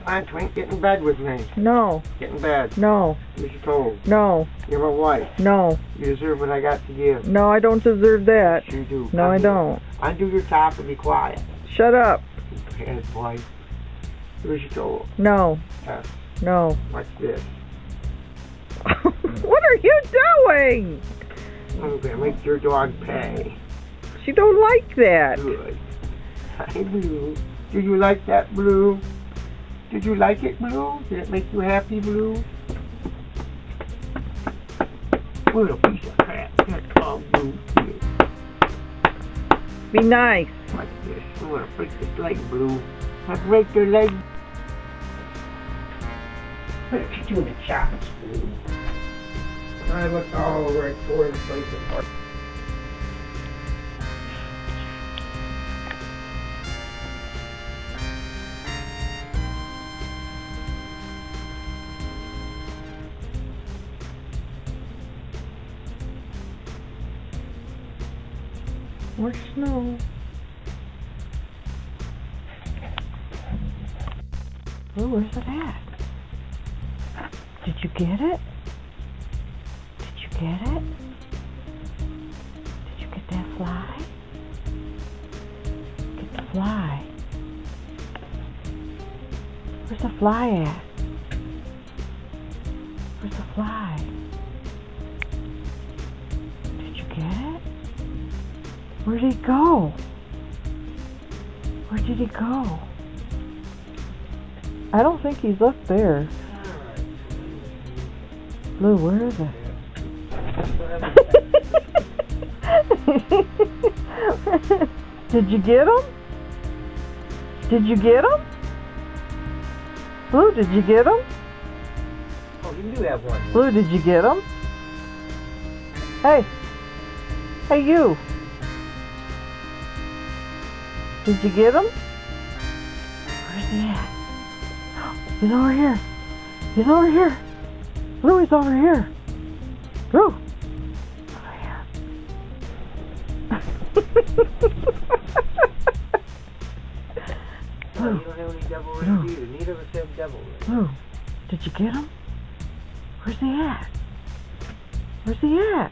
on, Twink, get in bed with me. No. Get in bed. No. Here's your toes. No. You're my wife. No. You deserve what I got to give. No, I don't deserve that. Yes, you do. No, I don't. Undo your top and be quiet. Shut up. Bad boy. Here's your toes. No. Yes. No. What's this? What are you doing? I'm gonna make your dog pay. She don't like that. Good. Hi, Blue. Do you like that, Blue? Did you like it, Blue? Did it make you happy, Blue? Little piece of crap. That's all Blue is. Be nice. Like this. I'm gonna break this leg, Blue. I break your leg. What are you doing in shots, Blue? I looked all over at four places apart. Where's Snow? Oh, where's it at? Did you get it? Did you get it? Did you get that fly? Get the fly. Where's the fly at? Where's the fly? Did you get it? Where did he go? Where did he go? I don't think he's up there. Blue, where is it? Did you get him? Did you get him? Blue, did you get him? Oh, you do have one. Blue, did you get him? Hey. Hey, you. Did you get him? Where's he at? He's over here. He's over here. Blue, he's over here. Blue. Over here. Blue. You don't have any devil rings either. Neither of us have devil rings. Blue, did you get him? Where's he at? Where's he at?